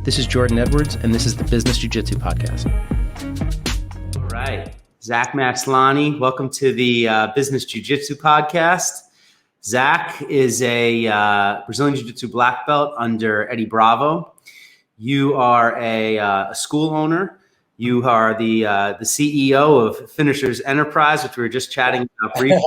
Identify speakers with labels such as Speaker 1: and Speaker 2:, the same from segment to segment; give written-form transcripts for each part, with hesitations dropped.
Speaker 1: This is Jordan Edwards, and this is the Business Jiu-Jitsu Podcast.
Speaker 2: All right. Zach Maslany, welcome to the Business Jiu-Jitsu Podcast. Zach is a Brazilian Jiu-Jitsu black belt under Eddie Bravo. You are a school owner. You are the CEO of Finishers Enterprise, which we were just chatting about briefly.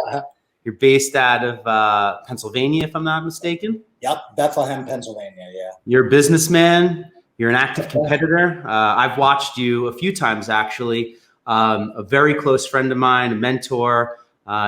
Speaker 2: You're based out of Pennsylvania, if I'm not mistaken.
Speaker 3: Yep, Bethlehem, Pennsylvania, yeah.
Speaker 2: You're a businessman. You're an active competitor. I've watched you a few times, actually. A very close friend of mine, a mentor,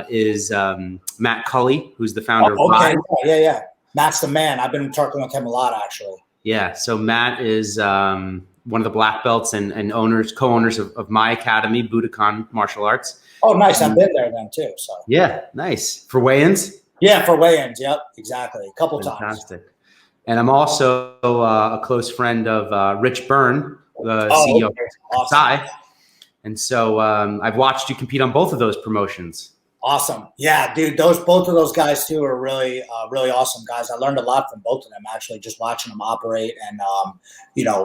Speaker 2: is Matt Cully, who's the founder of
Speaker 3: Okay, yeah. Matt's the man. I've been talking with him a lot, actually.
Speaker 2: Yeah, so Matt is one of the black belts and co-owners of my academy, Budokan Martial Arts.
Speaker 3: Oh, nice. I've been there then, too. So
Speaker 2: yeah, nice. For weigh-ins?
Speaker 3: Yeah, for weigh-ins. Yep, exactly. A couple times.
Speaker 2: Fantastic. And I'm also a close friend of Rich Byrne, the CEO of
Speaker 3: awesome.
Speaker 2: And so I've watched you compete on both of those promotions.
Speaker 3: Awesome. Yeah, dude, both of those guys too are really awesome guys. I learned a lot from both of them, actually, just watching them operate and,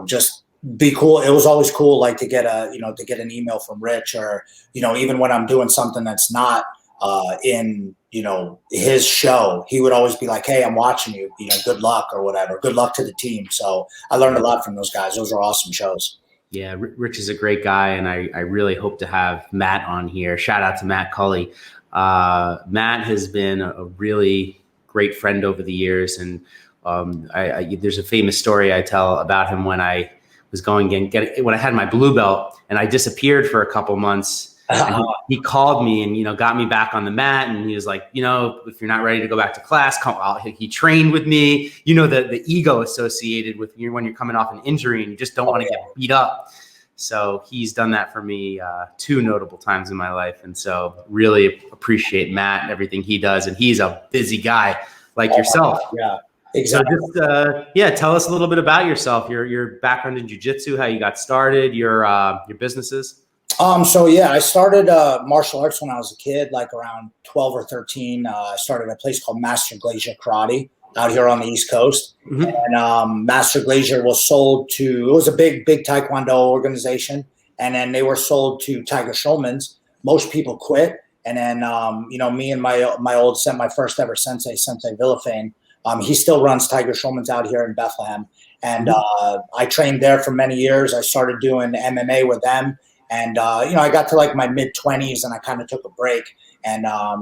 Speaker 3: just be cool. It was always cool, like to get an email from Rich or, even when I'm doing something that's not in, his show, he would always be like, hey, I'm watching you, good luck or whatever. Good luck to the team. So I learned a lot from those guys. Those are awesome shows.
Speaker 2: Yeah, Rich is a great guy, and I really hope to have Matt on here. Shout out to Matt Cully. Matt has been a really great friend over the years, and there's a famous story I tell about him when I was going and when I had my blue belt, and I disappeared for a couple months. And he called me and, got me back on the mat. And he was like, if you're not ready to go back to class, he trained with me. The ego associated with when you're coming off an injury and you just don't want to get beat up. So he's done that for me two notable times in my life. And so really appreciate Matt and everything he does. And he's a busy guy like yourself.
Speaker 3: Yeah, exactly.
Speaker 2: So just, tell us a little bit about yourself, your background in jiu-jitsu, how you got started, your businesses.
Speaker 3: I started martial arts when I was a kid, like around 12 or 13. I started a place called Master Glacier Karate out here on the East Coast. Mm-hmm. And Master Glacier was sold to, it was a big Taekwondo organization. And then they were sold to Tiger Schulman's. Most people quit. And then, me and my first ever sensei Villafane, he still runs Tiger Schulman's out here in Bethlehem. And I trained there for many years. I started doing MMA with them. And, I got to like my mid-20s and I kind of took a break. And, I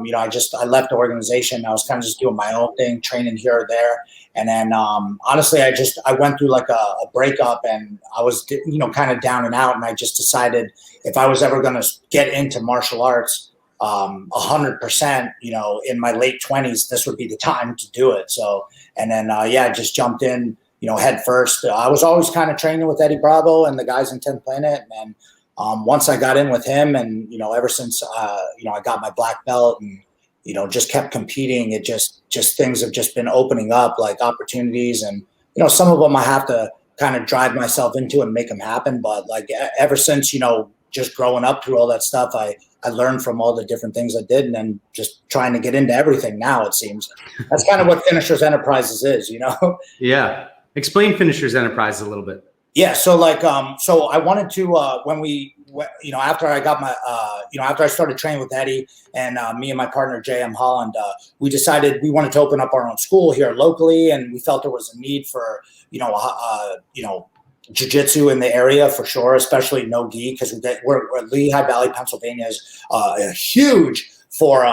Speaker 3: left the organization. I was kind of just doing my own thing, training here or there. And then, honestly, I went through like a breakup and I was, kind of down and out. And I just decided if I was ever going to get into martial arts 100%, in my late 20s, this would be the time to do it. So, and then, I just jumped in, head first. I was always kind of training with Eddie Bravo and the guys in 10th Planet. And then, once I got in with him and, ever since, I got my black belt and, just kept competing, it just things have just been opening up like opportunities. And, some of them I have to kind of drive myself into and make them happen. But like ever since, just growing up through all that stuff, I learned from all the different things I did and then just trying to get into everything now, it seems. That's kind of what Finishers Enterprises is,
Speaker 2: Yeah. Explain Finishers Enterprises a little bit.
Speaker 3: Yeah. So so I wanted to, after I got my, after I started training with Eddie and me and my partner, J.M. Holland, we decided we wanted to open up our own school here locally. And we felt there was a need for, jiu-jitsu in the area for sure, especially no gi, because we're Lehigh Valley, Pennsylvania is huge for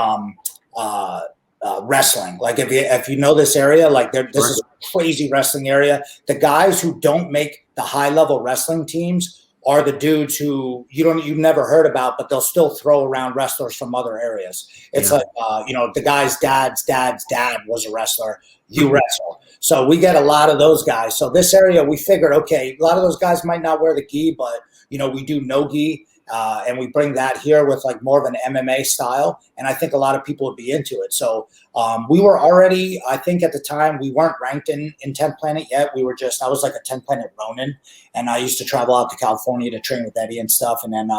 Speaker 3: wrestling. Like if you know this area, like this is a crazy wrestling area. The guys who don't make the high level wrestling teams are the dudes who you've never heard about, but they'll still throw around wrestlers from other areas. It's like, the guy's dad's dad was a wrestler. You wrestle. So we get a lot of those guys. So this area, we figured, okay, a lot of those guys might not wear the gi, but, we do no gi. And we bring that here with like more of an MMA style. And I think a lot of people would be into it. So we were already, I think at the time, we weren't ranked in 10th Planet yet. I was like a 10th Planet Ronin. And I used to travel out to California to train with Eddie and stuff. And then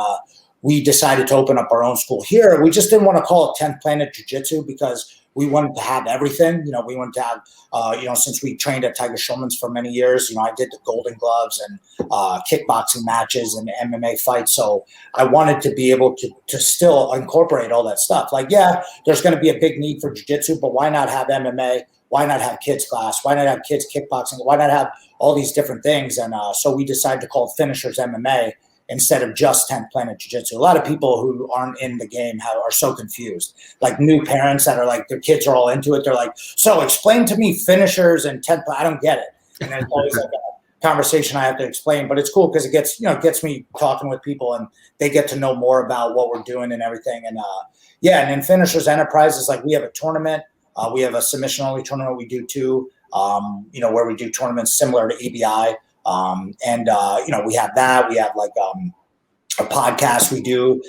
Speaker 3: we decided to open up our own school here. We just didn't want to call it 10th Planet Jiu-Jitsu because we wanted to have everything. We wanted to have, since we trained at Tiger Schulman's for many years, I did the Golden Gloves and kickboxing matches and MMA fights. So I wanted to be able to still incorporate all that stuff. Like, yeah, there's going to be a big need for jiu-jitsu, but why not have MMA? Why not have kids class? Why not have kids kickboxing? Why not have all these different things? And so we decided to call it Finishers MMA instead of just 10th Planet Jiu-Jitsu. A lot of people who aren't in the game are so confused. Like new parents that are like, their kids are all into it. They're like, so explain to me Finishers and 10th Planet. I don't get it. And then it's always like a conversation I have to explain. But it's cool because it gets me talking with people and they get to know more about what we're doing and everything. And and then Finishers Enterprise is like, we have a tournament. We have a submission-only tournament we do too, where we do tournaments similar to EBI. We have that. We have like a podcast we do,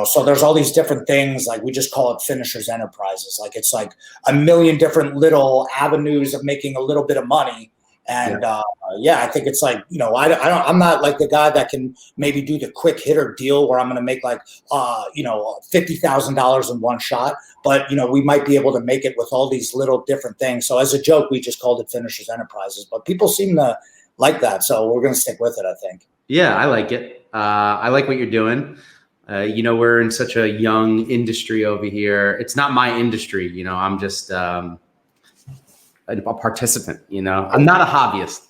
Speaker 3: so there's all these different things. Like we just call it Finishers Enterprises. Like it's like a million different little avenues of making a little bit of money. And I think it's like, I'm not like the guy that can maybe do the quick hitter deal where I'm going to make like, $50,000 in one shot. But, we might be able to make it with all these little different things. So as a joke, we just called it Finishers Enterprises. But people seem to like that. So we're going to stick with it, I think.
Speaker 2: Yeah, I like it. I like what you're doing. We're in such a young industry over here. It's not my industry. I'm just a participant. I'm not a hobbyist,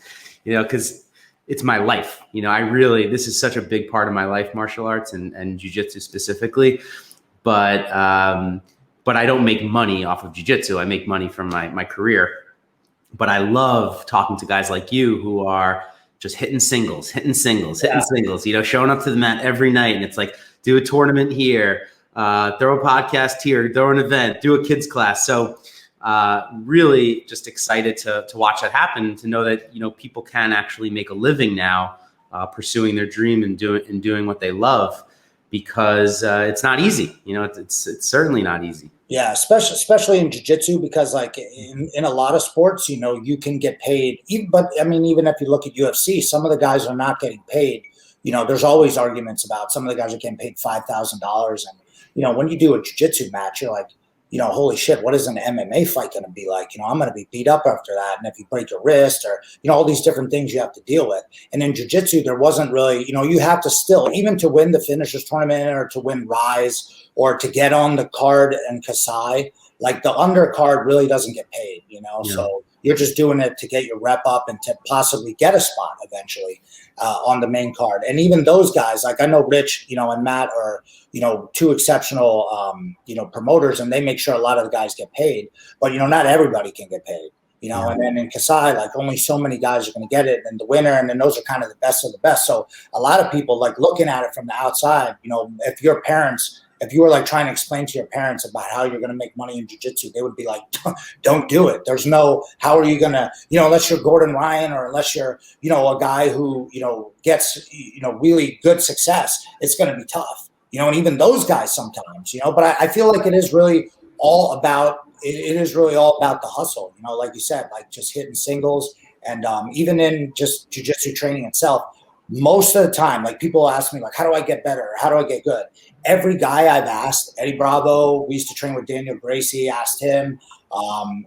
Speaker 2: because it's my life. This is such a big part of my life, martial arts and jiu-jitsu specifically. But I don't make money off of jiu-jitsu. I make money from my career. But I love talking to guys like you who are just hitting singles, showing up to the mat every night. And it's like, do a tournament here, throw a podcast here, throw an event, do a kids class. So really just excited to watch that happen, to know that, people can actually make a living now pursuing their dream and doing what they love, because it's not easy. It's certainly not easy.
Speaker 3: Yeah, especially in jiu-jitsu, because like in a lot of sports, you can get paid. But I mean, even if you look at UFC, some of the guys are not getting paid. There's always arguments about some of the guys are getting paid $5,000. And, when you do a jiu-jitsu match, you're like, holy shit, what is an MMA fight going to be like? I'm going to be beat up after that. And if you break your wrist or, all these different things you have to deal with. And in jiu-jitsu, there wasn't really, you have to still, even to win the Finishers tournament or to win Rise or to get on the card and Kasai, like the undercard really doesn't get paid, So you're just doing it to get your rep up and to possibly get a spot eventually on the main card. And even those guys, like I know Rich, and Matt are, two exceptional, promoters, and they make sure a lot of the guys get paid. But, not everybody can get paid, And then in Kasai, like only so many guys are going to get it, and the winner, and then those are kind of the best of the best. So a lot of people like looking at it from the outside, if you were like trying to explain to your parents about how you're going to make money in jiu-jitsu, they would be like, don't do it. There's how are you going to, unless you're Gordon Ryan or unless you're, a guy who, gets, really good success, it's going to be tough, and even those guys sometimes, but I feel like it is really all about the hustle, like you said, like just hitting singles. And even in just jiu-jitsu training itself, most of the time, like people ask me, like, how do I get better? How do I get good? Every guy I've asked, Eddie Bravo, we used to train with Daniel Gracie, asked him. I'm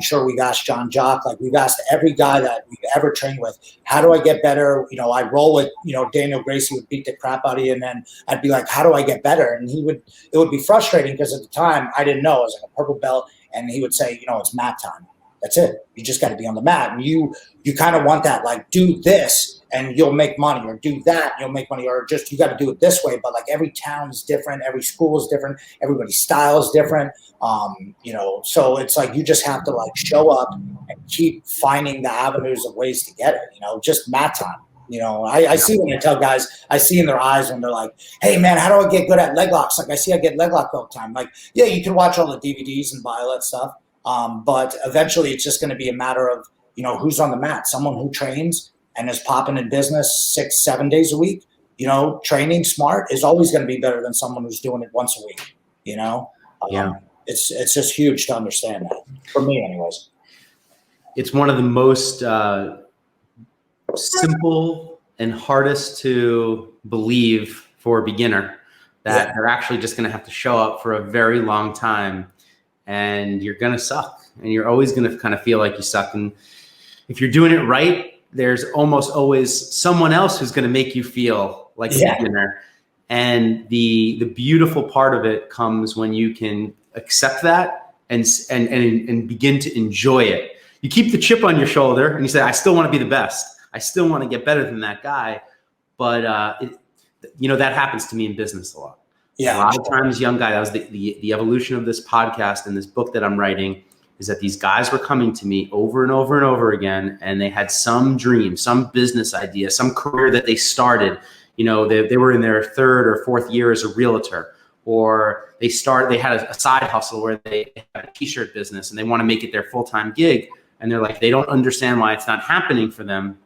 Speaker 3: sure we've asked John Jock, like we've asked every guy that we've ever trained with, how do I get better? I roll with, Daniel Gracie would beat the crap out of you. And then I'd be like, how do I get better? And it would be frustrating because at the time I didn't know. I was like a purple belt. And he would say, it's mat time. That's it. You just got to be on the mat. And you kind of want that, like, do this and you'll make money, or do that, you'll make money, or just you got to do it this way. But like every town is different, every school is different, everybody's style is different. So it's like you just have to like show up and keep finding the avenues of ways to get it, just mat time. I see when I tell guys, I see in their eyes when they're like, hey man, how do I get good at leg locks? Like I see I get leg lock all the time. Like, yeah, you can watch all the DVDs and buy all that stuff. But eventually it's just going to be a matter of, who's on the mat. Someone who trains and is popping in business 6-7 days a week, training smart is always going to be better than someone who's doing it once a week, It's just huge to understand that, for me anyways.
Speaker 2: It's one of the most simple and hardest to believe for a beginner that they're actually just going to have to show up for a very long time and you're going to suck, and you're always going to kind of feel like you suck. And if you're doing it right, there's almost always someone else who's going to make you feel like a beginner. And the beautiful part of it comes when you can accept that and begin to enjoy it. You keep the chip on your shoulder and you say, I still want to be the best. I still want to get better than that guy. But, that happens to me in business a lot.
Speaker 3: Yeah.
Speaker 2: A lot of times, young guy, that was the evolution of this podcast and this book that I'm writing, is that these guys were coming to me over and over and over again, and they had some dream, some business idea, some career that they started. They were in their third or fourth year as a realtor, or they had a side hustle where they had a t-shirt business and they want to make it their full-time gig. And they're like, they don't understand why it's not happening for them.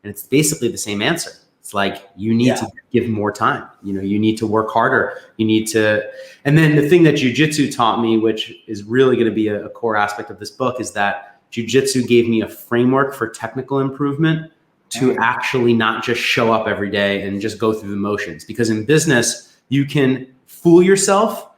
Speaker 2: And it's basically the same answer. It's like, you need to give more time. You need to work harder. You need to, and then the thing that jiu-jitsu taught me, which is really going to be a core aspect of this book, is that jiu-jitsu gave me a framework for technical improvement to actually not just show up every day and just go through the motions. Because in business, you can fool yourself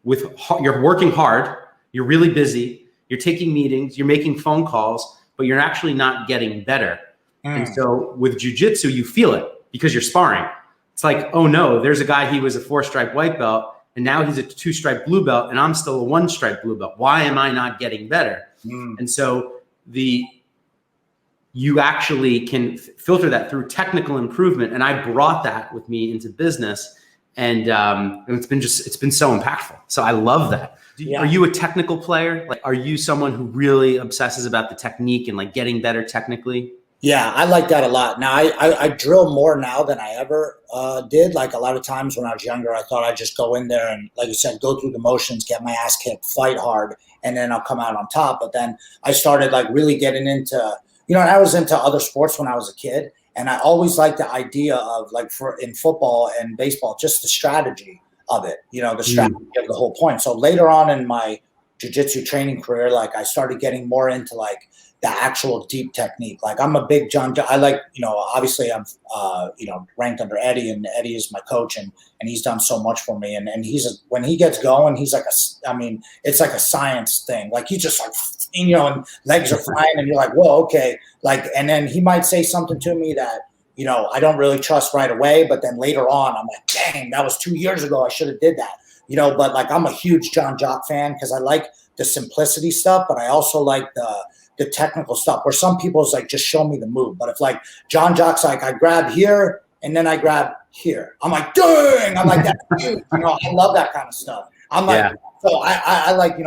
Speaker 2: with, you're working hard, you're really busy, you're taking meetings, you're making phone calls, but you're actually not getting better. And so with jiu-jitsu, you feel it because you're sparring. It's like, oh no, there's a guy, he was a 4-stripe white belt, and now he's a 2-stripe blue belt, and I'm still a 1-stripe blue belt. Why am I not getting better? And so you actually can filter that through technical improvement. And I brought that with me into business, and it's been so impactful. So I love that. Are you a technical player? Like, are you someone who really obsesses about the technique and like getting better technically?
Speaker 3: Yeah, I like that a lot. Now, I drill more now than I ever did. Like, a lot of times when I was younger, I thought I'd just go in there and, like you said, go through the motions, get my ass kicked, fight hard, and then I'll come out on top. But then I started like really getting into, and I was into other sports when I was a kid. And I always liked the idea of, like, in football and baseball, just the strategy of it, the strategy of the whole point. So later on in my jiu-jitsu training career, like, I started getting more into like the actual deep technique. Like, I'm a big I like, obviously I'm, ranked under Eddie, and Eddie is my coach, and he's done so much for me. And when he gets going, he's like it's like a science thing. Like, you just like, and legs are flying and you're like, whoa, okay. Like, and then he might say something to me that, I don't really trust right away. But then later on, I'm like, dang, that was 2 years ago. I should have did that, but like, I'm a huge John Jock fan because I like the simplicity stuff, but I also like the technical stuff where some people's like, just show me the move. But if like John Jock's like, I grab here and then I grab here, I'm like, dang, I'm like, that's huge. I love that kind of stuff. I'm like, so I like,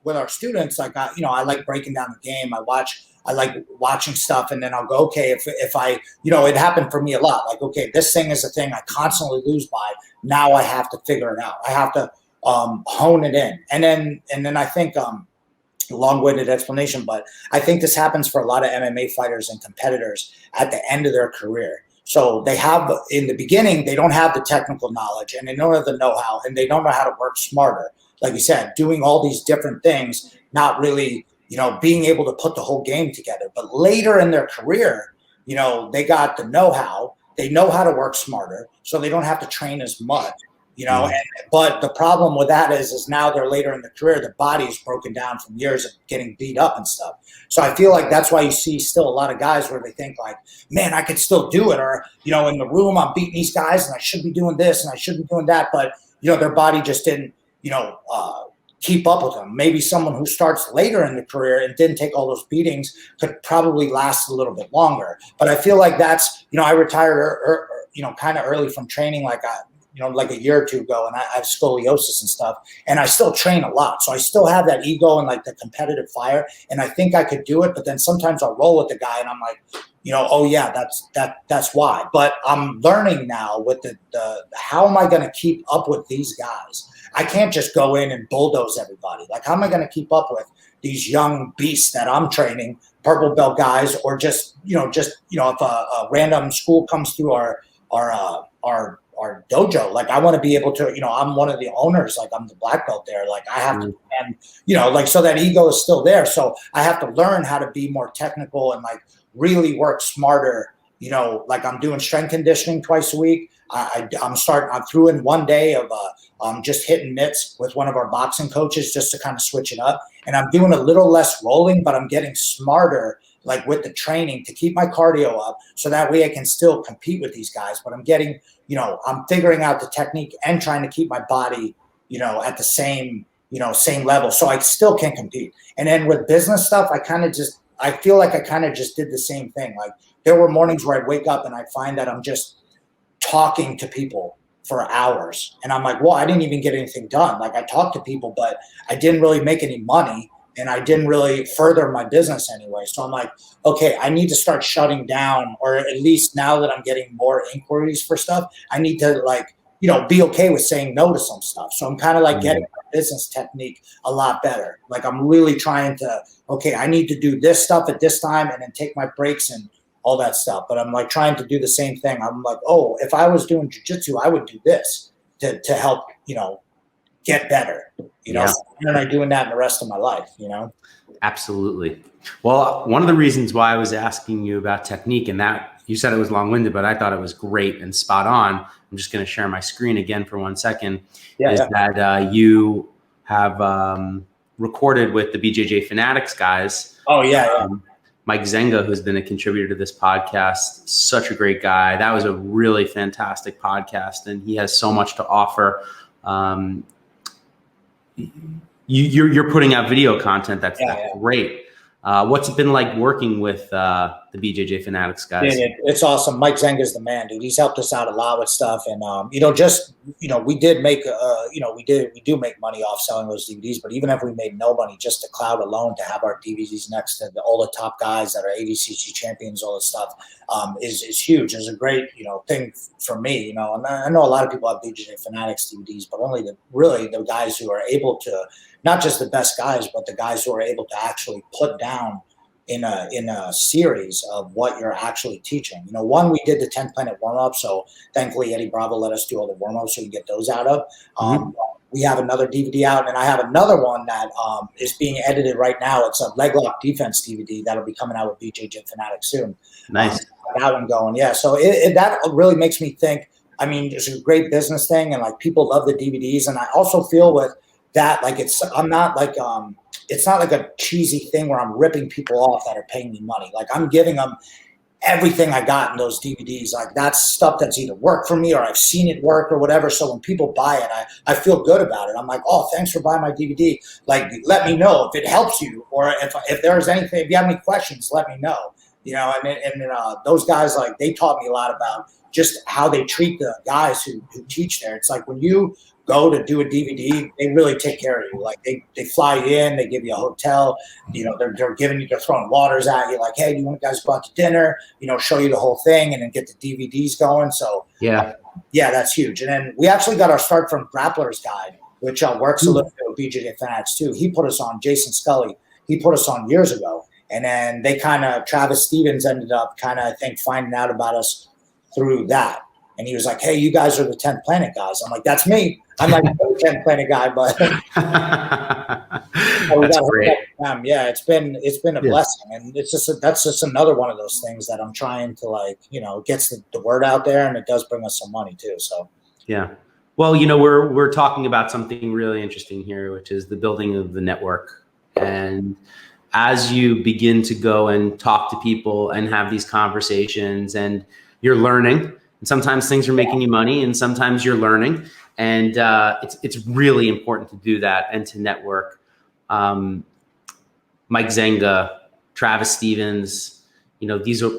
Speaker 3: with our students, like, I like breaking down the game. I like watching stuff, and then I'll go, okay, if I, it happened for me a lot. Like, okay, this thing is a thing I constantly lose by. Now I have to figure it out. I have to hone it in. And then I think, long-winded explanation, but I think this happens for a lot of MMA fighters and competitors at the end of their career. So they have, in the beginning, they don't have the technical knowledge, and they don't have the know-how, and they don't know how to work smarter. Like you said, doing all these different things, not really, being able to put the whole game together. But later in their career, they got the know-how, they know how to work smarter, so they don't have to train as much. But the problem with that is now they're later in the career, the body is broken down from years of getting beat up and stuff. So I feel like that's why you see still a lot of guys where they think like, man, I could still do it. Or, in the room, I'm beating these guys and I should be doing this and I should be doing that. But, their body just didn't, keep up with them. Maybe someone who starts later in the career and didn't take all those beatings could probably last a little bit longer. But I feel like that's, I retired, kind of early from training, like like a year or two ago, and I have scoliosis and stuff, and I still train a lot. So I still have that ego and like the competitive fire, and I think I could do it. But then sometimes I'll roll with the guy and I'm like, oh yeah, that's why. But I'm learning now with the how am I going to keep up with these guys? I can't just go in and bulldoze everybody. Like, how am I going to keep up with these young beasts that I'm training, purple belt guys, or just if a random school comes through our dojo, like, I want to be able to, I'm one of the owners, like, I'm the black belt there. Like, I have to, and, like, so that ego is still there. So I have to learn how to be more technical and like really work smarter like I'm doing strength conditioning twice a week. I threw in one day of just hitting mitts with one of our boxing coaches just to kind of switch it up. And I'm doing a little less rolling, but I'm getting smarter like with the training to keep my cardio up so that way I can still compete with these guys. But I'm getting, I'm figuring out the technique and trying to keep my body, at the same level so I still can compete. And then with business stuff, I feel like I kind of just did the same thing. Like there were mornings where I'd wake up and I'd find that I'm just talking to people for hours. And I'm like, well, I didn't even get anything done. Like I talked to people, but I didn't really make any money and I didn't really further my business anyway. So I'm like, okay, I need to start shutting down, or at least now that I'm getting more inquiries for stuff, I need to be okay with saying no to some stuff. So I'm kind of like getting my business technique a lot better. Like I'm really trying to, okay, I need to do this stuff at this time and then take my breaks and all that stuff. But I'm like trying to do the same thing. I'm like, oh, if I was doing jiu-jitsu, I would do this to help, get better, and I'm doing that in the rest of my life,
Speaker 2: Absolutely. Well, one of the reasons why I was asking you about technique, and that you said it was long-winded, but I thought it was great and spot on. I'm just going to share my screen again for 1 second. That you have recorded with the BJJ Fanatics guys.
Speaker 3: Oh yeah.
Speaker 2: Mike Zenga, who's been a contributor to this podcast, such a great guy. That was a really fantastic podcast, and he has so much to offer. You're putting out video content. That's great. What's it been like working with the BJJ Fanatics guys?
Speaker 3: Dude, it's awesome. Mike Zenga's the man, dude. He's helped us out a lot with stuff, and we did make we do make money off selling those DVDs. But even if we made no money, just the cloud alone to have our DVDs next to all the top guys that are ADCC champions, all this stuff is huge. It's a great thing for me. And I know a lot of people have BJJ Fanatics DVDs, but only the guys who are able to, not just the best guys, but the guys who are able to actually put down in a series of what you're actually teaching. One, we did the 10 Planet warm-up, so thankfully Eddie Bravo let us do all the warm-ups so we can get those out of. We have another DVD out, and I have another one that is being edited right now. It's a leg lock defense DVD that'll be coming out with BJJ Fanatics soon.
Speaker 2: Nice.
Speaker 3: That one going, yeah. So that really makes me think, it's a great business thing, and like people love the DVDs, and I also feel with that, like it's not like a cheesy thing where I'm ripping people off that are paying me money. Like I'm giving them everything I got in those DVDs. Like that's stuff that's either worked for me or I've seen it work or whatever. So when people buy it, I feel good about it. I'm like, oh, thanks for buying my DVD. Like, let me know if it helps you, or if there's anything, if you have any questions, let me know. And those guys, like they taught me a lot about just how they treat the guys who teach there. It's like when you go to do a DVD, they really take care of you. Like they fly you in, they give you a hotel, they're throwing waters at you. Like, hey, do you want guys to go out to dinner? Show you the whole thing and then get the DVDs going. So yeah, that's huge. And then we actually got our start from Grappler's Guide, which works a little bit with BJJ Fanatics too. He put us on, Jason Scully. He put us on years ago. And then Travis Stevens ended up I think finding out about us through that. And he was like, hey, you guys are the 10th Planet guys. I'm like, that's me. I'm like the 10th Planet guy, but
Speaker 2: that's great.
Speaker 3: Yeah, it's been a blessing. And that's just another one of those things that I'm trying to gets the word out there, and it does bring us some money too. So
Speaker 2: yeah. Well, we're talking about something really interesting here, which is the building of the network. And as you begin to go and talk to people and have these conversations, and you're learning, and sometimes things are making you money and sometimes you're learning. And it's really important to do that and to network. Mike Zenga, Travis Stevens, these are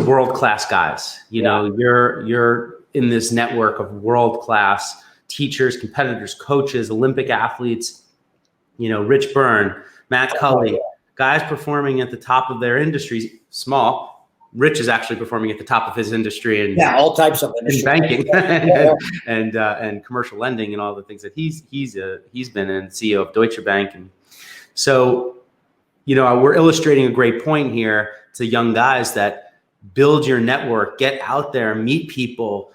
Speaker 2: world-class guys. You're in this network of world-class teachers, competitors, coaches, Olympic athletes, Rich Byrne, Matt Cully, guys performing at the top of their industries, small. Rich is actually performing at the top of his industry, and
Speaker 3: all types of industry,
Speaker 2: banking and commercial lending and all the things that he's been in, CEO of Deutsche Bank. And so, we're illustrating a great point here to young guys that build your network, get out there, meet people,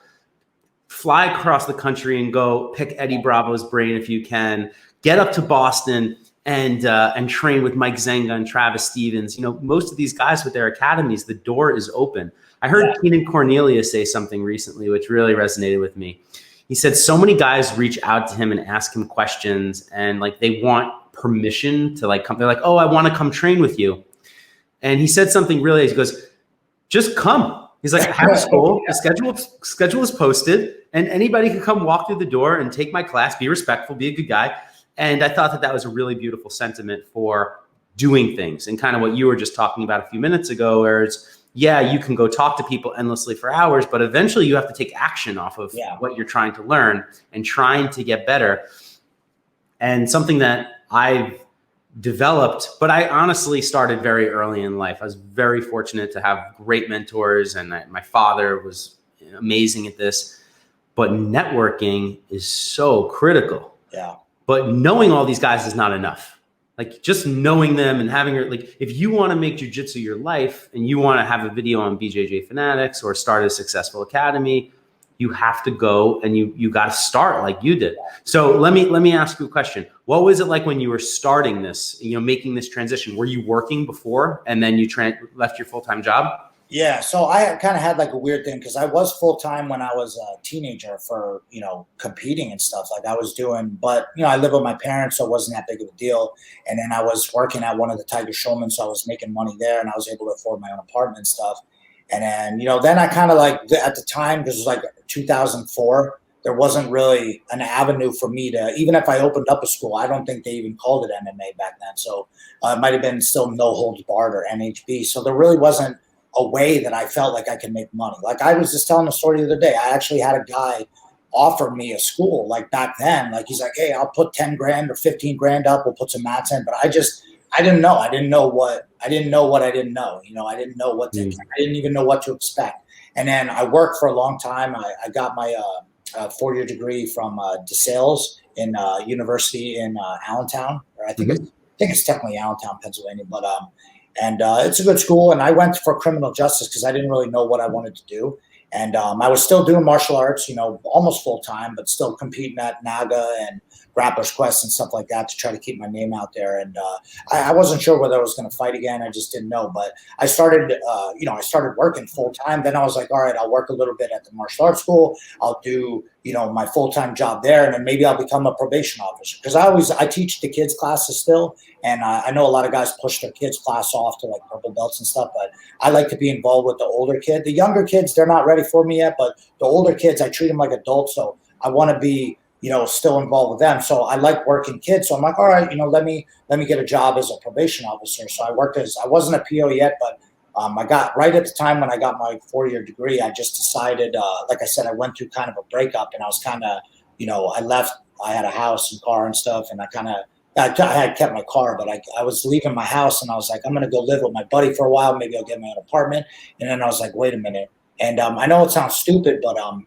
Speaker 2: fly across the country and go pick Eddie Bravo's brain if you can, get up to Boston, and train with Mike Zenga and Travis Stevens. Most of these guys with their academies, the door is open. I heard Keenan Cornelius say something recently, which really resonated with me. He said so many guys reach out to him and ask him questions, and like they want permission to like come. They're like, oh, I want to come train with you. And he said something really, he goes, just come. He's like, I have a school, the schedule is posted, and anybody can come walk through the door and take my class, be respectful, be a good guy. And I thought that was a really beautiful sentiment for doing things, and kind of what you were just talking about a few minutes ago, where it's, yeah, you can go talk to people endlessly for hours, but eventually you have to take action off of what you're trying to learn and trying to get better. And something that I've developed, but I honestly started very early in life. I was very fortunate to have great mentors, and my father was amazing at this. But networking is so critical.
Speaker 3: Yeah.
Speaker 2: But knowing all these guys is not enough. Like just knowing them and having if you want to make jiu-jitsu your life and you want to have a video on BJJ Fanatics or start a successful academy, you have to go and you got to start like you did. So let me ask you a question. What was it like when you were starting this, making this transition? Were you working before and then you left your full-time job?
Speaker 3: Yeah, so I kind of had like a weird thing because I was full-time when I was a teenager for, competing and stuff like I was doing. But, I live with my parents, so it wasn't that big of a deal. And then I was working at one of the Tiger Showmen, so I was making money there, and I was able to afford my own apartment and stuff. And then, then I kind of like at the time, because it was like 2004, there wasn't really an avenue for me to, even if I opened up a school, I don't think they even called it MMA back then. So it might have been still no holds barred or NHB. So there really wasn't a way that I felt like I could make money. Like I was just telling the story the other day. I actually had a guy offer me a school like back then. Like he's like, hey, I'll put 10 grand or 15 grand up. We'll put some mats in. But I didn't know. I didn't know what I didn't know. I didn't know what to, I didn't even know what to expect. And then I worked for a long time. I got my 4-year degree from DeSales in university in Allentown, or I think it's technically Allentown, Pennsylvania, but and it's a good school. And I went for criminal justice because I didn't really know what I wanted to do. And I was still doing martial arts, almost full time, but still competing at NAGA and Grappler's Quest and stuff like that to try to keep my name out there. And I wasn't sure whether I was going to fight again. I just didn't know. But I started, I started working full time. Then I was like, all right, I'll work a little bit at the martial arts school. I'll do, my full time job there, and then maybe I'll become a probation officer because I teach the kids classes still. And I know a lot of guys push their kids class off to like purple belts and stuff, but I like to be involved with the older kid. The younger kids, they're not ready for me yet, but the older kids, I treat them like adults. So I want to be, still involved with them. So I like working kids. So I'm like, all right, let me get a job as a probation officer. So I wasn't a PO yet, but I got right at the time when I got my 4-year degree, I just decided, like I said, I went through kind of a breakup, and I was kind of, I left, I had a house and car and stuff. And I had kept my car, but I was leaving my house, and I was like, I'm going to go live with my buddy for a while. Maybe I'll get my own apartment. And then I was like, wait a minute. And I know it sounds stupid, but I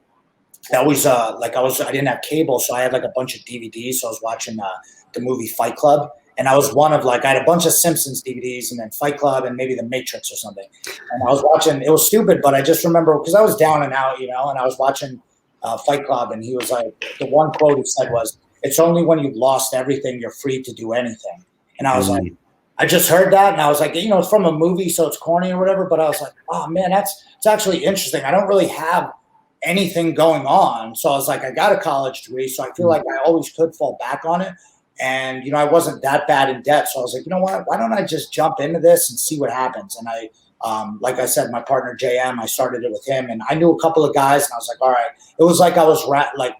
Speaker 3: didn't have cable, so I had like a bunch of DVDs. So I was watching the movie Fight Club, and I was one of I had a bunch of Simpsons DVDs, and then Fight Club, and maybe The Matrix or something. And I was watching. It was stupid, but I just remember because I was down and out, and I was watching Fight Club, and he was like, the one quote he said was, "It's only when you've lost everything you're free to do anything." And I was like, I just heard that, and I was like, it's from a movie, so it's corny or whatever. But I was like, oh man, it's actually interesting. I don't really have anything going on. So I was like, I got a college degree, so I feel like I always could fall back on it. And, I wasn't that bad in debt. So I was like, you know what, why don't I just jump into this and see what happens? And I, like I said, my partner, JM, I started it with him, and I knew a couple of guys, and I was like, all right, it was like I was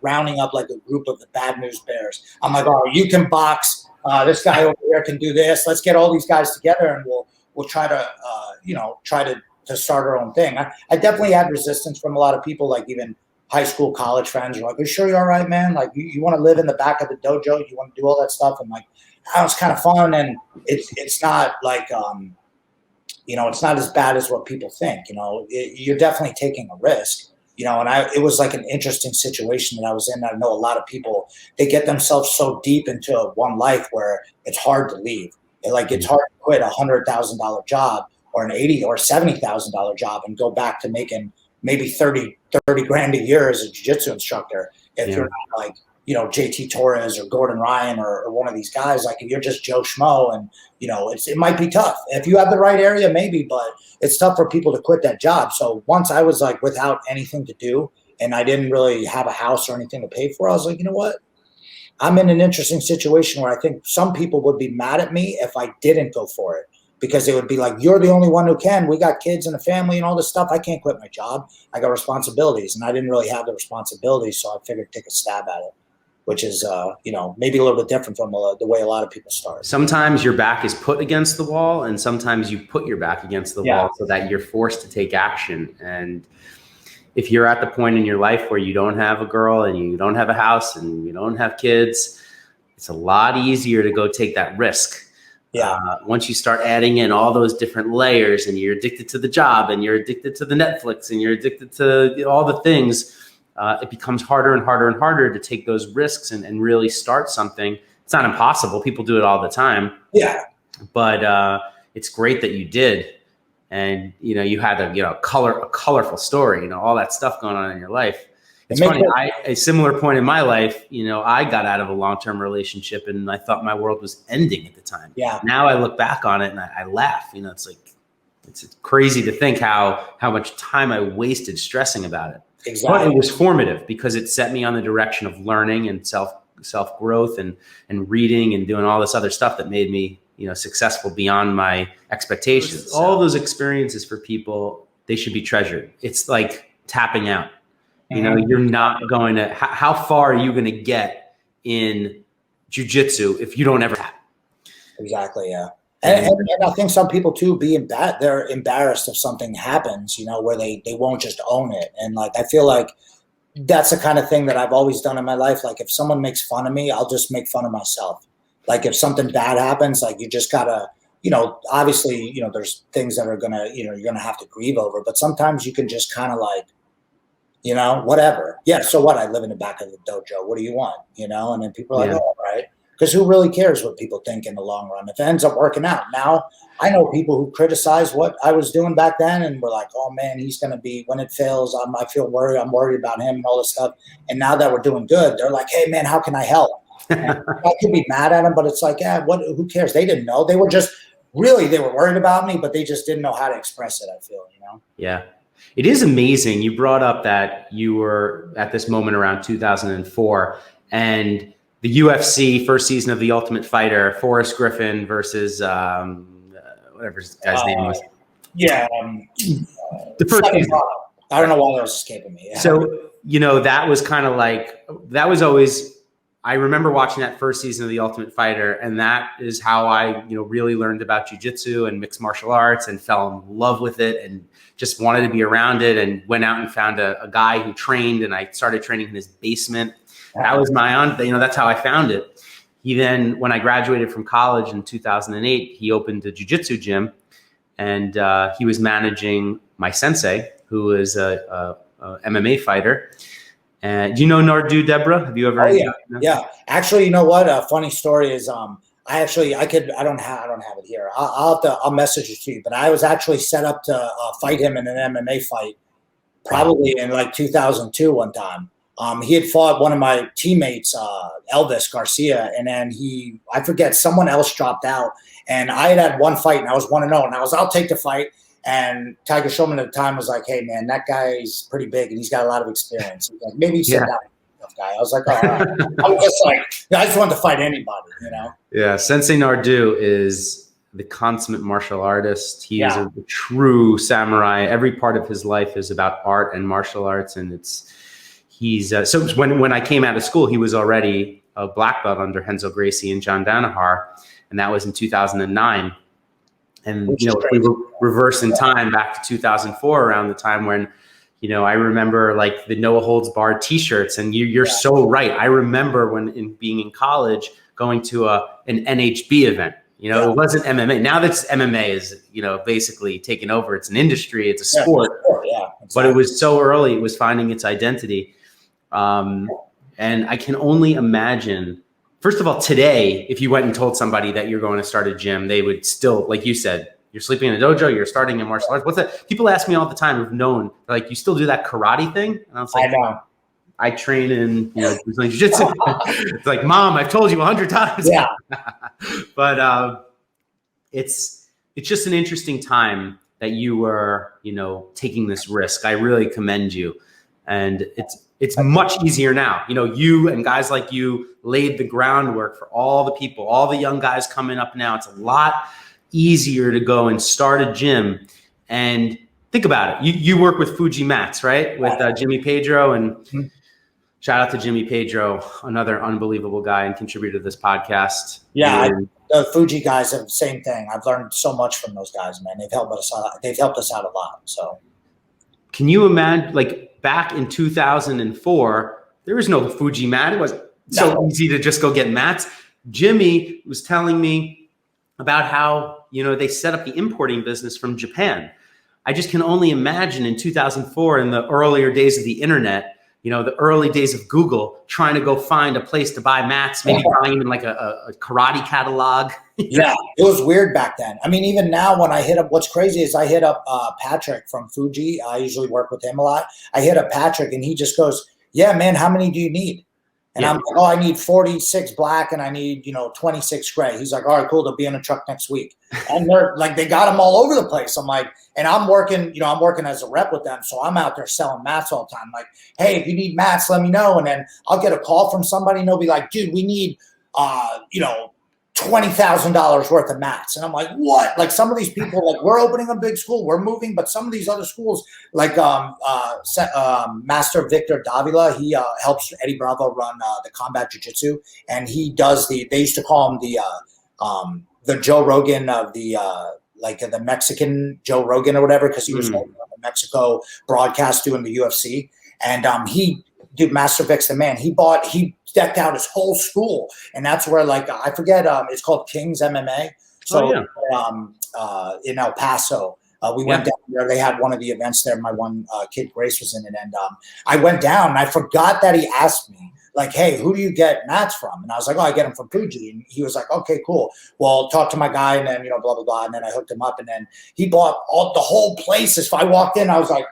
Speaker 3: rounding up like a group of the Bad News Bears. I'm like, oh, you can box. This guy over here can do this. Let's get all these guys together, and we'll try to start our own thing. I definitely had resistance from a lot of people, like even high school, college friends are like, are you sure you're all right, man? Like you want to live in the back of the dojo? You want to do all that stuff? And like, oh, it's kind of fun. And it's not like, it's not as bad as what people think, you're definitely taking a risk, and it was like an interesting situation that I was in. I know a lot of people, they get themselves so deep into one life where it's hard to leave. It's hard to quit $100,000 job or an $80,000 or $70,000 job and go back to making maybe 30 grand a year as a jiu-jitsu instructor if you're not JT Torres or Gordon Ryan or one of these guys. Like if you're just Joe Schmo and, it might be tough. If you have the right area, maybe, but it's tough for people to quit that job. So once I was like without anything to do and I didn't really have a house or anything to pay for, I was like, you know what? I'm in an interesting situation where I think some people would be mad at me if I didn't go for it, because they would be like, you're the only one who can. We got kids and a family and all this stuff. I can't quit my job. I got responsibilities, and I didn't really have the responsibilities. So I figured take a stab at it, which is, maybe a little bit different from the way a lot of people start.
Speaker 2: Sometimes your back is put against the wall, and sometimes you put your back against the wall so that you're forced to take action. And if you're at the point in your life where you don't have a girl and you don't have a house and you don't have kids, it's a lot easier to go take that risk. Once you start adding in all those different layers and you're addicted to the job and you're addicted to the Netflix and you're addicted to all the things, it becomes harder and harder and harder to take those risks and really start something. It's not impossible. People do it all the time.
Speaker 3: Yeah. But
Speaker 2: it's great that you did. And, you had a colorful story, all that stuff going on in your life. It's funny. A similar point in my life, I got out of a long-term relationship and I thought my world was ending at the time.
Speaker 3: Yeah.
Speaker 2: Now I look back on it and I laugh. It's like, it's crazy to think how much time I wasted stressing about it.
Speaker 3: Exactly.
Speaker 2: But it was formative because it set me on the direction of learning and self growth and reading and doing all this other stuff that made me, successful beyond my expectations. So, all those experiences for people, they should be treasured. It's like tapping out. You're not going to, how far are you going to get in jiu-jitsu if you don't ever tap?
Speaker 3: Exactly. Yeah. And I think some people too they're embarrassed if something happens, where they won't just own it. And like, I feel like that's the kind of thing that I've always done in my life. Like if someone makes fun of me, I'll just make fun of myself. Like if something bad happens, like you just gotta, obviously, there's things that are gonna, you're gonna have to grieve over, but sometimes you can just kind of like, whatever. Yeah. So what? I live in the back of the dojo. What do you want? And then people are like, oh, right. Because who really cares what people think in the long run? If it ends up working out. Now, I know people who criticize what I was doing back then and were like, oh, man, he's going to be, when it fails, I feel worried. I'm worried about him and all this stuff. And now that we're doing good, they're like, hey, man, how can I help? I could be mad at them, but it's like, who cares? They didn't know. They were just they were worried about me, but they just didn't know how to express it, I feel,
Speaker 2: Yeah. It is amazing. You brought up that you were at this moment around 2004 and the UFC first season of The Ultimate Fighter, Forrest Griffin versus whatever his guy's name was.
Speaker 3: Yeah.
Speaker 2: The first season.
Speaker 3: I don't know why that was escaping me. Yeah.
Speaker 2: So, that was kind of like, that was always, I remember watching that first season of The Ultimate Fighter, and that is how I, really learned about jiu-jitsu and mixed martial arts and fell in love with it and just wanted to be around it and went out and found a guy who trained, and I started training in his basement. That was my own, that's how I found it. He then, when I graduated from college in 2008, he opened a jiu-jitsu gym, and he was managing my sensei, who is a MMA fighter. And do you know Nardu Debra? Have you ever?
Speaker 3: Oh, yeah. Yeah. Actually, you know what? A funny story is, I don't have it here. I'll message it to you. But I was actually set up to fight him in an MMA fight, probably in like 2002 one time. He had fought one of my teammates, Elvis Garcia, and then I forget, someone else dropped out. And I had one fight, and I was 1-0, and I'll take the fight. And Tiger Showman at the time was like, hey, man, that guy's pretty big, and he's got a lot of experience. He's like, maybe he's that tough guy. I was like, oh, all right. I was just like, I just wanted to fight anybody,
Speaker 2: Yeah, Sensei Nardu is the consummate martial artist. He is a true samurai. Every part of his life is about art and martial arts, and so when I came out of school, he was already a black belt under Renzo Gracie and John Danaher, and that was in 2009. And if we reverse in time back to 2004, around the time when, I remember like the Noah Holds Barred T-shirts, and you're so right. I remember being in college, going to an NHB event. It wasn't MMA. Now that MMA is, basically taken over. It's an industry. It's a sport.
Speaker 3: Yeah, exactly.
Speaker 2: But it was so early. It was finding its identity. And I can only imagine, first of all, today, if you went and told somebody that you're going to start a gym, they would still, like you said, you're sleeping in a dojo, you're starting in martial arts. What's that? People ask me all the time who've known, like, you still do that karate thing? And I was like,
Speaker 3: I know.
Speaker 2: I train in, Brazilian Jiu-Jitsu. It's like, Mom, I've told you 100 times.
Speaker 3: Yeah.
Speaker 2: But it's just an interesting time that you were, taking this risk. I really commend you. And it's much easier now. You and guys like you laid the groundwork for all the people, all the young guys coming up now. It's a lot easier to go and start a gym. And think about it. You work with Fuji Mats, right? With Jimmy Pedro. And shout out to Jimmy Pedro, another unbelievable guy and contributor to this podcast.
Speaker 3: Yeah, the Fuji guys have the same thing. I've learned so much from those guys, man. They've helped us out a lot. So,
Speaker 2: can you imagine, like back in 2004, there was no Fuji mat. It wasn't so easy to just go get mats. Jimmy was telling me about how they set up the importing business from Japan. I just can only imagine in 2004, in the earlier days of the internet, the early days of Google, trying to go find a place to buy mats, maybe buying them in like a karate catalog.
Speaker 3: Yeah, it was weird back then. I mean, even now when I hit up, what's crazy is I hit up Patrick from Fuji. I usually work with him a lot. I hit up Patrick and he just goes, yeah, man, how many do you need? And I'm like, oh, I need 46 black and I need, 26 gray. He's like, all right, cool. They'll be in a truck next week. And they're like, they got them all over the place. I'm like, and I'm working as a rep with them. So I'm out there selling mats all the time. Like, hey, if you need mats, let me know. And then I'll get a call from somebody and they'll be like, dude, we need, $20,000 worth of mats. And I'm like, what? Like some of these people, like we're opening a big school, we're moving, but some of these other schools, like Master Victor Davila, he helps Eddie Bravo run the combat jiu-jitsu. And he does they used to call him the Joe Rogan of the Mexican Joe Rogan or whatever, because he was on the Mexico broadcast doing the UFC. And Master Vic's the man. He decked out his whole school, and that's where I forget. It's called King's MMA. So in El Paso, we went down there. They had one of the events there. My one kid Grace was in it, and I went down. And I forgot that he asked me like, "Hey, who do you get mats from?" And I was like, "Oh, I get them from Fuji." And he was like, "Okay, cool. Well, talk to my guy." And then blah blah blah. And then I hooked him up, and then he bought the whole place. If I walked in, I was like,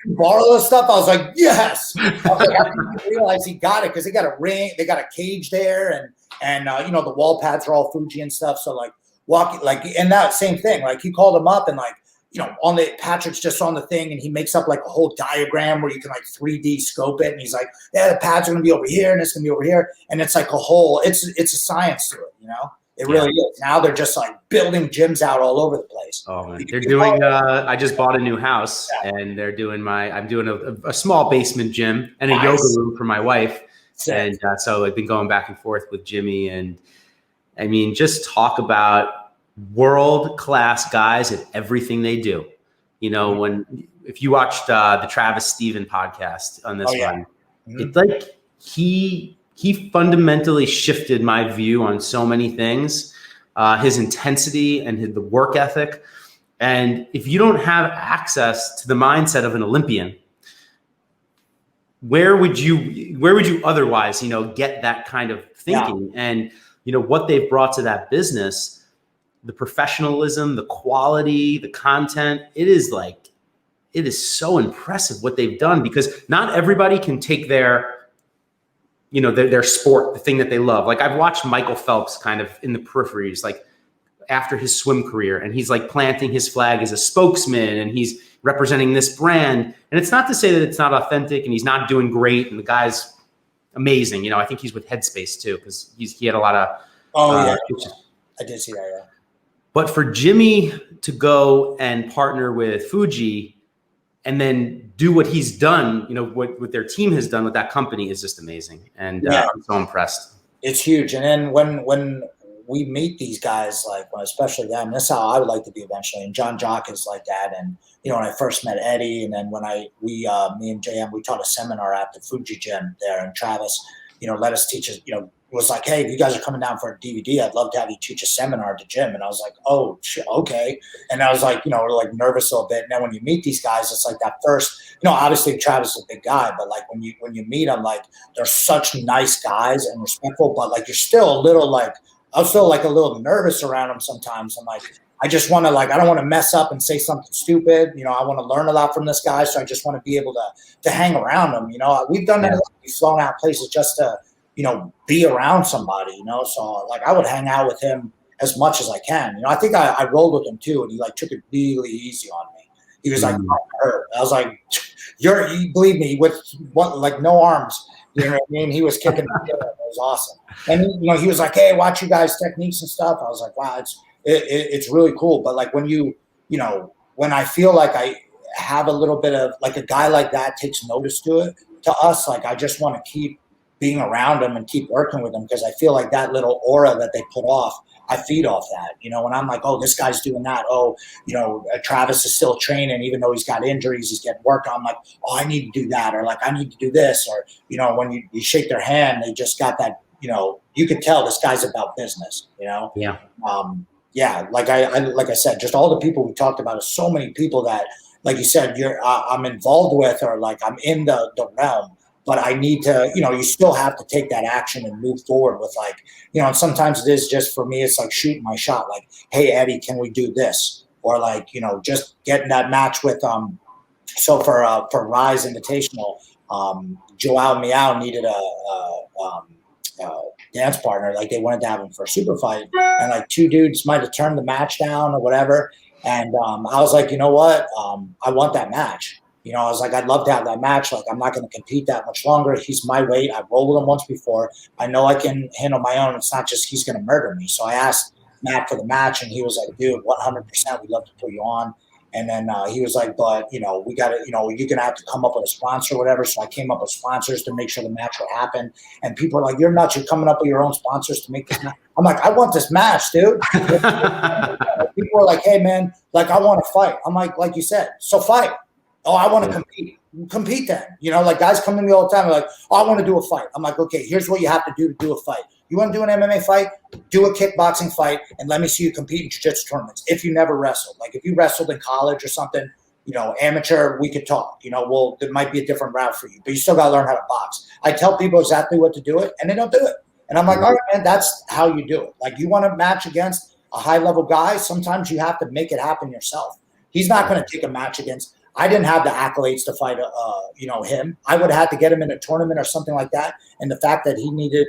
Speaker 3: you borrow this stuff? I was like, yes. I was like, I didn't realize he got it because they got a ring, they got a cage there, and the wall pads are all Fuji and stuff. So and that same thing. Like he called him up and Patrick's just on the thing and he makes up like a whole diagram where you can 3D scope it, and he's like, yeah, the pads are gonna be over here and it's gonna be over here, and it's like it's a science to it, It really is. Now they're just building gyms out all over the place.
Speaker 2: Oh man, they're doing. I just bought a new house, and they're doing I'm doing a small basement gym and a yoga room for my wife, and so I've been going back and forth with Jimmy, and I mean, just talk about world-class guys at everything they do. If you watched the Travis Steven podcast on this one, it's like he fundamentally shifted my view on so many things, his intensity and the work ethic. And if you don't have access to the mindset of an Olympian, where would you otherwise, get that kind of thinking? Yeah. And, what they've brought to that business, the professionalism, the quality, the content, it is so impressive what they've done, because not everybody can take their sport, the thing that they love. Like I've watched Michael Phelps kind of in the peripheries, like after his swim career, and he's planting his flag as a spokesman and he's representing this brand. And it's not to say that it's not authentic and he's not doing great. And the guy's amazing. I think he's with Headspace too, because he had a lot of.
Speaker 3: I did see that. Yeah.
Speaker 2: But for Jimmy to go and partner with Fuji and then do what he's done, what their team has done with that company is just amazing. And I'm so impressed.
Speaker 3: It's huge. And then when we meet these guys, especially them, that's how I would like to be eventually. And John Jock is like that. And, when I first met Eddie, and then when me and JM, we taught a seminar at the Fuji gym there, and Travis, let us teach us, was like, hey, if you guys are coming down for a DVD, I'd love to have you teach a seminar at the gym. And I was like, oh, okay. And I was like, we're nervous a little bit. And then when you meet these guys, it's like that first, obviously Travis is a big guy, but when you meet them, they're such nice guys and respectful, but you're still a little I was still a little nervous around them sometimes. I'm like, I just want to I don't want to mess up and say something stupid. I want to learn a lot from this guy. So I just want to be able to hang around him. We've done that. We've flown out places just to, be around somebody, so I would hang out with him as much as I can. I think I rolled with him too. And he took it really easy on me. He was I'm hurt. I was like, you believe me, with what, no arms. You know what I mean? He was kicking the kid. It was awesome. And he was like, hey, watch you guys' techniques and stuff. I was like, wow, it's really cool. But when I feel like I have a little bit of a guy like that takes notice to us, I just want to keep being around him and keep working with him, because I feel like that little aura that they put off, I feed off that, when I'm like, oh, this guy's doing that. Oh, Travis is still training, even though he's got injuries, he's getting work on. I'm like, oh, I need to do that. Or I need to do this. Or, when you shake their hand, they just got that, you could tell this guy's about business,
Speaker 2: Yeah.
Speaker 3: Yeah. Like I said, just all the people we talked about, is so many people that, like you said, I'm involved with, or I'm in the realm. But I need to, you still have to take that action and move forward with and sometimes it is just, for me, it's shooting my shot. Hey, Eddie, can we do this? Or just getting that match with, so for Rise Invitational, Joao Miao needed a dance partner. They wanted to have him for a super fight. And two dudes might have turned the match down or whatever. And I was like, you know what? I want that match. I was like, I'd love to have that match. I'm not going to compete that much longer. He's my weight. I've rolled with him once before. I know I can handle my own. It's not just he's going to murder me. So I asked Matt for the match, and he was like, dude, 100%, we'd love to put you on. And then he was like, but, we got to, you're going to have to come up with a sponsor or whatever. So I came up with sponsors to make sure the match would happen. And people are like, you're nuts. You're coming up with your own sponsors to make this match. I'm like, I want this match, dude. People are like, hey, man, I want to fight. I'm like you said, so fight. Oh, I want to compete. Compete then. Guys come to me all the time. They're like, oh, I want to do a fight. I'm like, okay, here's what you have to do a fight. You want to do an MMA fight? Do a kickboxing fight, and let me see you compete in jiu-jitsu tournaments. If you never wrestled, if you wrestled in college or something, amateur, we could talk. Well, there might be a different route for you, but you still got to learn how to box. I tell people exactly what to do it, and they don't do it. And I'm like, all right, man, that's how you do it. You want to match against a high-level guy, sometimes you have to make it happen yourself. He's not going to take a match against – I didn't have the accolades to fight, him. I would have had to get him in a tournament or something like that. And the fact that he needed,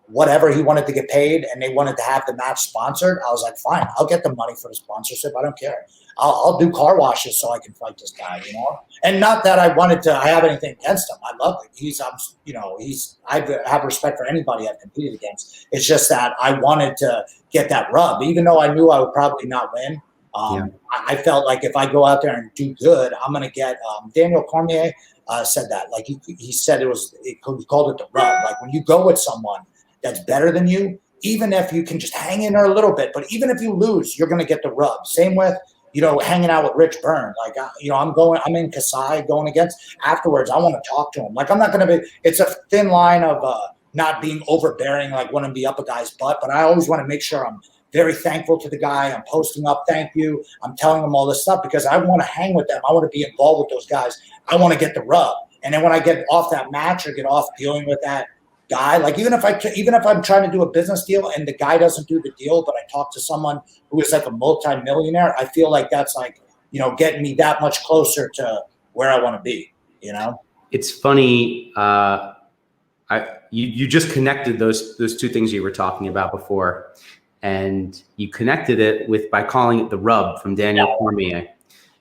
Speaker 3: whatever he wanted to get paid, and they wanted to have the match sponsored, I was like, fine, I'll get the money for the sponsorship. I don't care. I'll do car washes so I can fight this guy, And not that I have anything against him. I love him. I have respect for anybody I've competed against. It's just that I wanted to get that rub, even though I knew I would probably not win. I felt like if I go out there and do good, I'm going to get Daniel Cormier said that. He said he called it the rub. When you go with someone that's better than you, even if you can just hang in there a little bit, but even if you lose, you're going to get the rub. Same with, hanging out with Rich Byrne. I'm in Kasai going against afterwards. I want to talk to him. I'm not going to be, it's a thin line of not being overbearing, want to be up a guy's butt, but I always want to make sure I'm very thankful to the guy. I'm posting up, thank you. I'm telling them all this stuff because I want to hang with them. I want to be involved with those guys. I want to get the rub. And then when I get off that match or get off dealing with that guy, even if I'm trying to do a business deal and the guy doesn't do the deal, but I talk to someone who is a multi-millionaire, I feel like that's getting me that much closer to where I want to be,
Speaker 2: It's funny. You just connected those two things you were talking about before. And you connected it by calling it the rub from Daniel Cormier.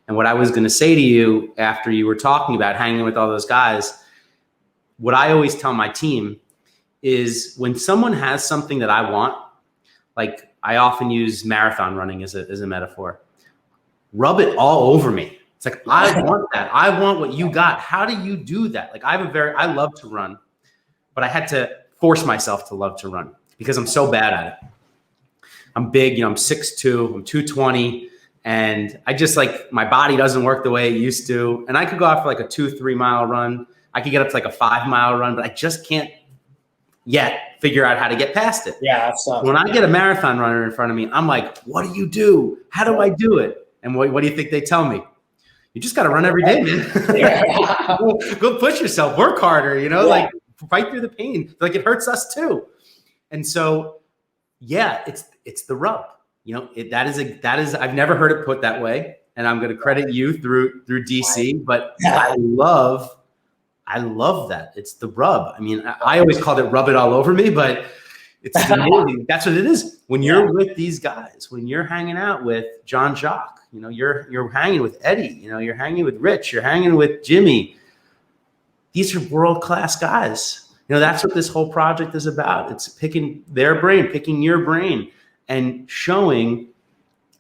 Speaker 2: And what I was going to say to you after you were talking about hanging with all those guys, what I always tell my team is when someone has something that I want, I often use marathon running as a metaphor, rub it all over me. It's I want that. I want what you got. How do you do that? I love to run, but I had to force myself to love to run because I'm so bad at it. I'm big, I'm 6'2", I'm 220, and I just my body doesn't work the way it used to. And I could go out for a 2-3 mile run. I could get up to a 5 mile run, but I just can't yet figure out how to get past it.
Speaker 3: Yeah.
Speaker 2: When I get a marathon runner in front of me, I'm like, what do you do? How do I do it? And what do you think they tell me? You just got to run every day, man. Yeah. Go push yourself, work harder, fight through the pain. It hurts us too. And so, yeah, it's the rub. that is I've never heard it put that way, and I'm going to credit you through DC, but I love that. It's the rub. I mean, I always called it rub it all over me, but it's amazing. That's what it is. When you're with these guys, when you're hanging out with John Jacques, you're hanging with Eddie, you're hanging with Rich, you're hanging with Jimmy. These are world-class guys. That's what this whole project is about. It's picking their brain, picking your brain, and showing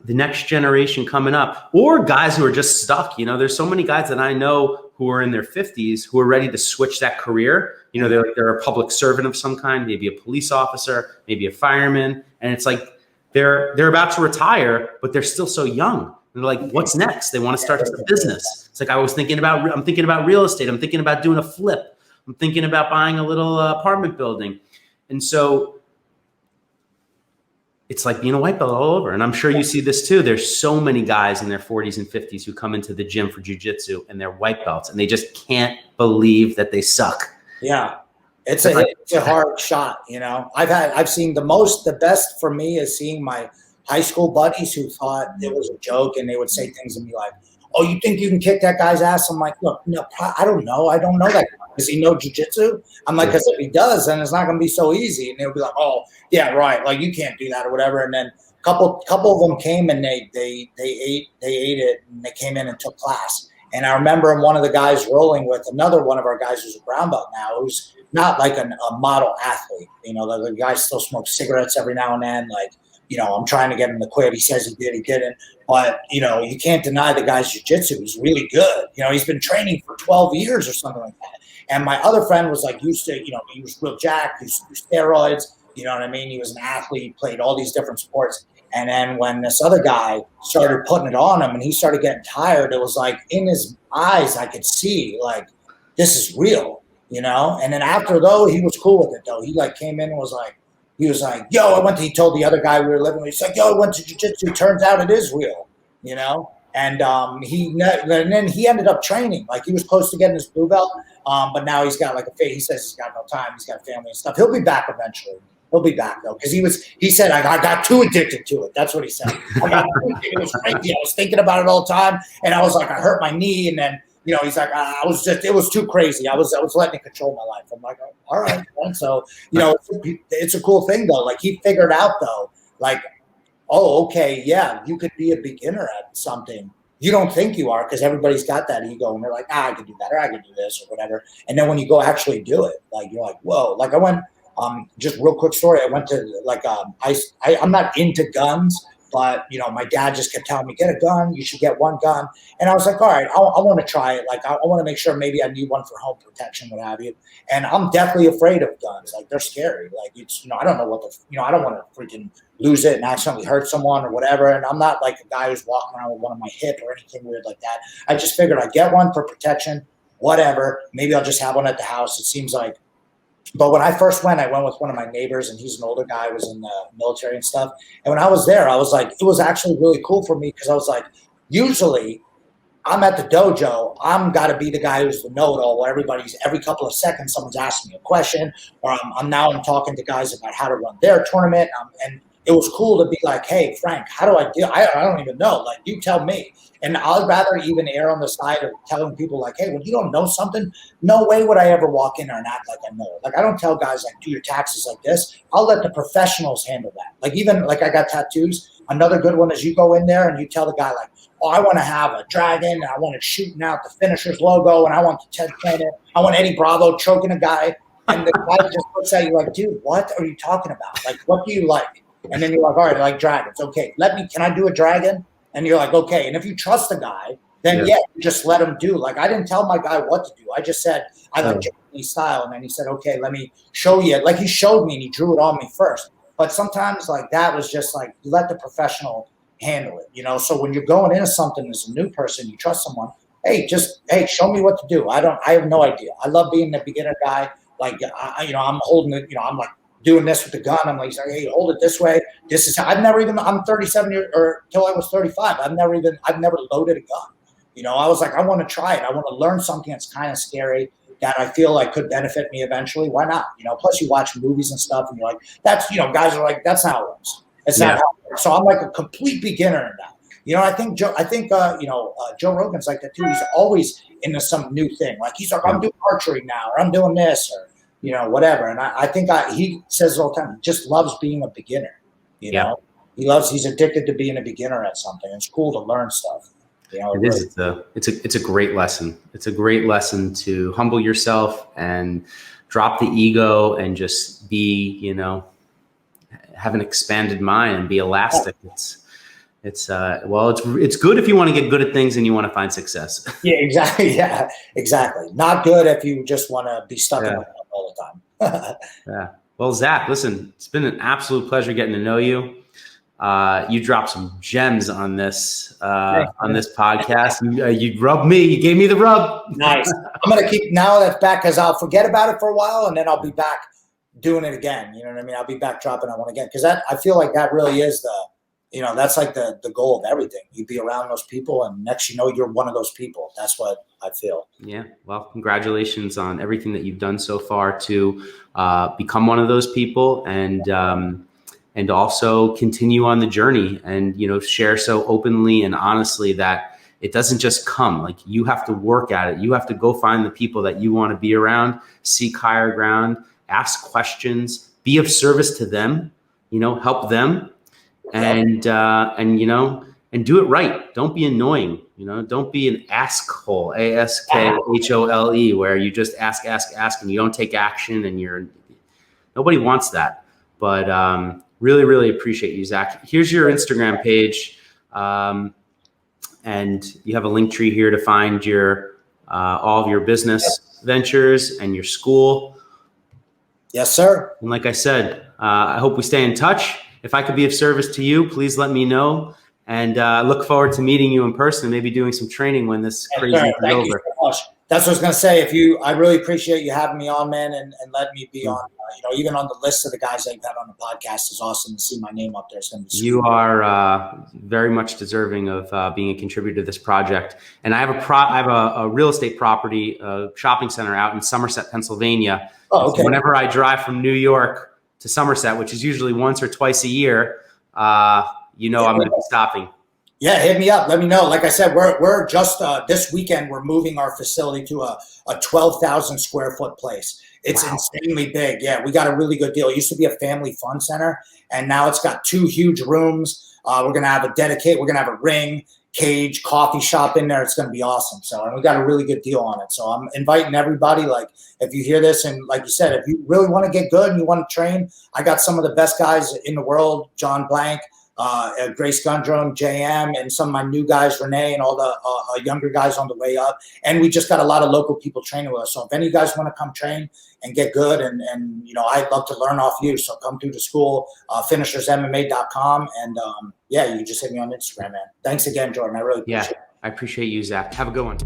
Speaker 2: the next generation coming up, or guys who are just stuck. There's so many guys that I know who are in their 50s who are ready to switch that career. They're a public servant of some kind, maybe a police officer, maybe a fireman, and it's like they're about to retire, but they're still so young. They're like, what's next? They want to start a business. It's like I'm thinking about real estate. I'm thinking about doing a flip. I'm thinking about buying a little apartment building. And so it's like being a white belt all over. And I'm sure you see this too. There's so many guys in their 40s and 50s who come into the gym for jiu-jitsu and they're white belts and they just can't believe that they suck.
Speaker 3: Yeah. It's a hard shot. I've seen the best for me is seeing my high school buddies who thought it was a joke, and they would say things to me like, "Oh, you think you can kick that guy's ass?" I'm like, "Look, no, I don't know. I don't know that guy. Does he know jiu-jitsu?" I'm like, "Because if he does, then it's not going to be so easy." And they'll be like, "Oh, yeah, right. Like you can't do that or whatever." And then a couple of them came and they ate it, and they came in and took class. And I remember one of the guys rolling with another one of our guys who's a brown belt now, who's not like a model athlete. The guy still smokes cigarettes every now and then. Like, I'm trying to get him to quit. He says he did, he didn't. But, you can't deny the guy's jiu-jitsu. He's really good. He's been training for 12 years or something like that. And my other friend was like used to, he was real jacked, he used to do steroids, you know what I mean? He was an athlete, played all these different sports. And then when this other guy started putting it on him and he started getting tired, it was like in his eyes, I could see like, this is real, And then after though, he was cool with it though. He like came in and was like, yo, he told the other guy we were living with, he's like, yo, I went to jiu-jitsu. Turns out it is real, And then he ended up training. Like he was close to getting his blue belt, but now he's got he says he's got no time. He's got family and stuff. He'll be back eventually. He'll be back though, because he said I got too addicted to it. That's what he said. It was crazy. I was thinking about it all the time, and I was like, I hurt my knee, and then he's like, it was too crazy. I was letting it control my life. I'm like, oh, all right. And so it's a cool thing though. Like he figured out though, like, oh, okay, yeah, you could be a beginner at something. You don't think you are because everybody's got that ego and they're like, I could do that or I could do this or whatever. And then when you go actually do it, like you're like, whoa. Like I went, just real quick story. I went to I'm not into guns, but my dad just kept telling me, get a gun. You should get one gun. And I was like, all right, I want to try it. Like I want to make sure maybe I need one for home protection, what have you. And I'm definitely afraid of guns. Like they're scary. Like it's, I don't know what I don't want to freaking lose it and accidentally hurt someone or whatever. And I'm not like a guy who's walking around with one on my hip or anything weird like that. I just figured I'd get one for protection, whatever. Maybe I'll just have one at the house. It seems like. But when I first went, I went with one of my neighbors, and he's an older guy, was in the military and stuff. And when I was there, I was like, it was actually really cool for me because I was like, usually I'm at the dojo, I'm got to be the guy who's the know-it-all where every couple of seconds someone's asking me a question, or I'm talking to guys about how to run their tournament. And it was cool to be like, hey, Frank, how do I do? I don't even know. Like, you tell me. And I'd rather even err on the side of telling people like, hey, when you don't know something, no way would I ever walk in there and act like I know it. Like, I don't tell guys like, do your taxes like this. I'll let the professionals handle that. Like, even like I got tattoos. Another good one is you go in there and you tell the guy like, oh, I want to have a dragon and I want it shooting out the finisher's logo and I want the Ted Planet. I want Eddie Bravo choking a guy. And the guy just looks at you like, dude, what are you talking about? Like, what do you like? And then you're like, all right, I like dragons. Okay, can I do a dragon? And you're like, okay. And if you trust the guy, then you just let him do. Like, I didn't tell my guy what to do. I just said, I like Japanese style. And then he said, okay, let me show you. Like, he showed me and he drew it on me first. But sometimes like that was just like, let the professional handle it, So when you're going into something as a new person, you trust someone, hey, show me what to do. I have no idea. I love being the beginner guy. Like, I'm holding it, I'm like, doing this with the gun. I'm like, hey, hold it this way. This is how I'm 37 years or till I was 35. I've never loaded a gun. I was like, I want to try it. I want to learn something that's kind of scary that I feel like could benefit me eventually. Why not? Plus you watch movies and stuff and you're like, that's, guys are like, that's not how it works. It's not how it So I'm like a complete beginner in that. I think Joe Rogan's like that too. He's always into some new thing. Like he's like, I'm doing archery now, or I'm doing this, or whatever. And I think he says all the time, he just loves being a beginner. He's addicted to being a beginner at something. It's cool to learn stuff.
Speaker 2: It is. It's a great lesson. It's a great lesson to humble yourself and drop the ego and just be, have an expanded mind and be elastic. It's good if you want to get good at things and you want to find success.
Speaker 3: Yeah, exactly. Yeah, exactly. Not good if you just want to be stuck in it all the time.
Speaker 2: Yeah. Well, Zach, listen, it's been an absolute pleasure getting to know you. You dropped some gems on this podcast. You rubbed me. You gave me the rub.
Speaker 3: Nice. I'm gonna keep now that's back because I'll forget about it for a while and then I'll be back doing it again. You know what I mean? I'll be back dropping that one again because I feel like that really is that's like the goal of everything. You be around those people, and next you're one of those people. That's what I feel. Yeah.
Speaker 2: Well, congratulations on everything that you've done so far to become one of those people, and also continue on the journey and, share so openly and honestly that it doesn't just come. Like you have to work at it. You have to go find the people that you want to be around, seek higher ground, ask questions, be of service to them, help them and do it right. Don't be annoying. Don't be an askhole, ASKHOLE, where you just ask, and you don't take action and nobody wants that. But, really, really appreciate you, Zach. Here's your Instagram page. And you have a link tree here to find your all of your business ventures and your school.
Speaker 3: Yes, sir.
Speaker 2: And like I said, I hope we stay in touch. If I could be of service to you, please let me know. And look forward to meeting you in person, maybe doing some training when this crazy is over.
Speaker 3: Thank you so much. That's what I was going to say. I really appreciate you having me on, man, and letting me be on, even on the list of the guys that you've had on the podcast is awesome to see my name up there. It's going to be sweet.
Speaker 2: You are very much deserving of being a contributor to this project. And I have a real estate property, a shopping center out in Somerset, Pennsylvania.
Speaker 3: Oh, okay.
Speaker 2: So whenever I drive from New York to Somerset, which is usually once or twice a year, I'm going to be stopping.
Speaker 3: Yeah, hit me up. Let me know. Like I said, we're just this weekend we're moving our facility to a 12,000 square foot place. It's insanely big. Yeah, we got a really good deal. It used to be a family fun center, and now it's got 2 huge rooms. We're gonna have a ring, cage, coffee shop in there. It's gonna be awesome. So, and we got a really good deal on it. So I'm inviting everybody. Like, if you hear this, and like you said, if you really want to get good and you want to train, I got some of the best guys in the world. John Blank. Grace Gundrum, JM, and some of my new guys, Renee, and all the younger guys on the way up. And we just got a lot of local people training with us. So if any of you guys want to come train and get good, and I'd love to learn off you. So come through the school, finishersmma.com. And you just hit me on Instagram, man. Thanks again, Jordan. I really appreciate it.
Speaker 2: I appreciate you, Zach. Have a good one.